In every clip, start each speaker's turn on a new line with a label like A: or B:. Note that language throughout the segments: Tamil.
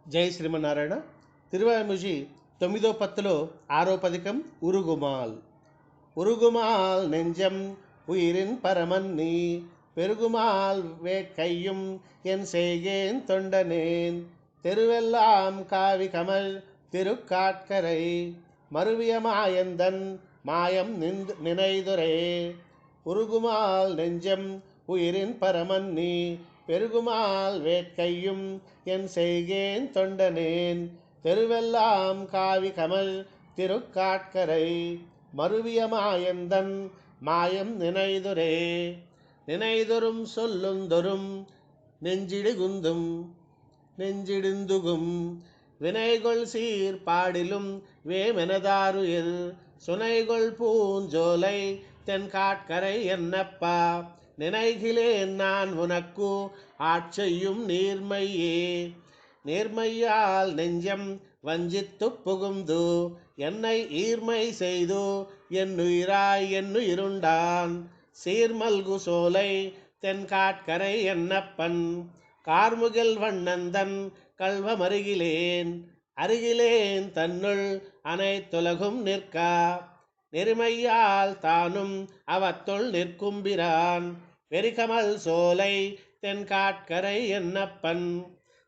A: జై శ్రీమన్నారాయణ. తిరువాయిముజి 9వ పత్తులో 6వ పదికం ఉరుగుమాల్. உருகுமால் நெஞ்சம் உயிரின் பரமன்னி பெருகுமால் வேட்கையும் என் செய்கேன் தொண்டனேன் தெருவெல்லாம் காவி கமல் திருக்காட்கரை மருவிய மாயந்தன் மாயம் நினைதுரே. உருகுமால் நெஞ்சம் உயிரின் பரமன்னி பெருகுமால் வேட்கையும் என் செய்கேன் தொண்டனேன் தெருவெல்லாம் காவி கமல் திருக்காட்கரை மருவிய மாயந்தன் மாயம் நினைதுரே. நினைதொரும் சொல்லுந்தொரும் நெஞ்சிடுகுந்தும் நெஞ்சிடுந்துகும் வினைகொள் சீர் பாடிலும் வேமெனதாருயில் சுனைகொள் பூஞ்சோலை தென்காட்கரை என்னப்பா நினைகிலேன் நான் உனக்கு ஆட்செய்யும் நீர்மையே. நேர்மையால் நெஞ்சம் வஞ்சித்து புகுந்து என்னை ஈர்மை செய்து என்னுயிராய் என்னுயிருண்டான் சீர்மல்கு சோலை தென்காட்கரை என்னப்பன் கார்முகில் வண்ணந்தன் கல்வமருகிலேன் அருகிலேன் தன்னுள் அனைத்துலகும் நிற்கா நெருமையால் தானும் அவத்துள் நிற்கும்பிரான் வெறிகமல் சோலை தென்காட்கரை என்னப்பன்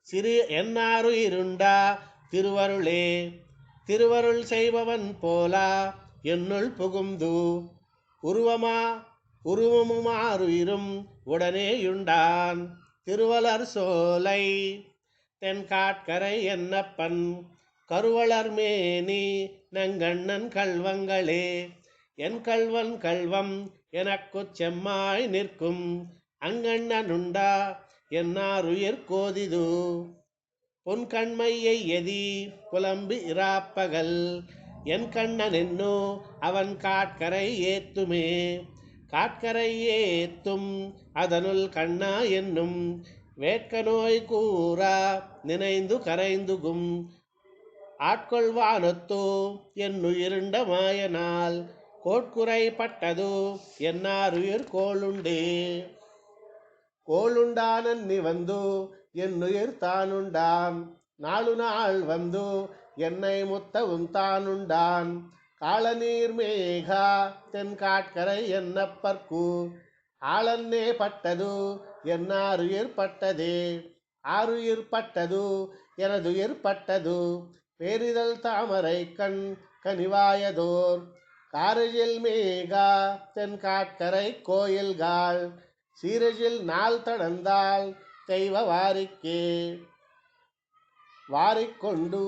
A: சிறு என்னாருயிருண்டா திருவருளே. திருவருள் செய்பவன் போலா என்னுள் புகுந்து உருவமுமாறுயிரும் உடனேயுண்டான் திருவளர் சோலை தென்காட்கரை என்னப்பன் கருவளர் மேனி நங்கண்ணன் கல்வங்களே. என் கல்வன் கல்வம் எனக்குச் செம்மாய் நிற்கும் அங்கண்ணனுண்டா என்னாருயிர் கோதிது பொன் கண்மையை எதி புலம்பி இராப்பகல் என் கண்ணன் என்னோ அவன் காட்கரை ஏத்துமே. காட்கரை ஏத்தும் அதனுள் கண்ணா என்னும் வேட்க நோய் கூறா நினைந்து கரைந்துகும் ஆட்கொள்வானொத்தோ என்னுயிருண்ட மாயனால் கோட்குறை பட்டது என்னாருயிர் கோளுண்டே. கோளுண்டானன் நீ வந்து என்னுயிர் தானுண்டான் நாலு நாள் வந்து என்னை முத்தவும் தானுண்டான் காளநீர் மேகா தென்காட்கரை என்னப்பர்க்கு ஆளன்னே பட்டது என்னாருயிர் பட்டதே. ஆருயிர் பட்டது எனதுயிர் பட்டது பேரிதழ் தாமரை கண் கனிவாயதோர் காரஜில் மேகா தென்காட்கரை கோயில்காள் சீரஜில் நாள் தடந்தாள் தெய்வ வாரிக்கே. வாரிக்கொண்டு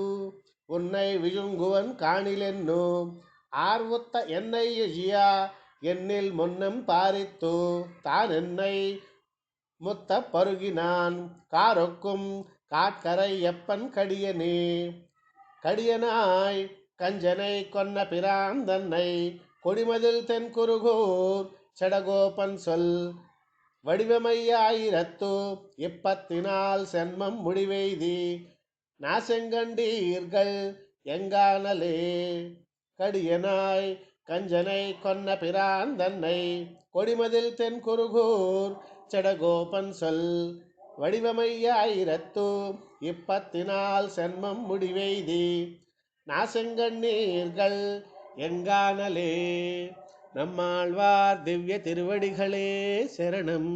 A: உன்னை விழுங்குவன் காணிலென்னோ ஆர்வுத்த என்னை எஜியா என்னில் முன்னம் பாரித்து தான் என்னை முத்த பருகினான் காரொக்கும் காட்கரை எப்பன் கடியனே. கடியனாய் கஞ்சனை கொன்ன பிரான் தன்னை கொடிமதில் தென்குருகூர் செடகோபன் சொல் வடிவமையாயிரத்து இப்பத்தினால் சென்மம் முடிவெய்தி நாசெங்கண்டீர்கள் எங்கானலே. கடியனாய் கஞ்சனை கொன்ன பிரான் தன்னை கொடிமதில் தென்குருகூர் செடகோபன் சொல் வடிவமையாயிரத்து இப்பத்தினால் சென்மம் முடிவெய்தி நாசெங்கண்ணீர்கள் எங்கானலே. நம்மாழ்வார் திவ்ய திருவடிகளே சரணம்.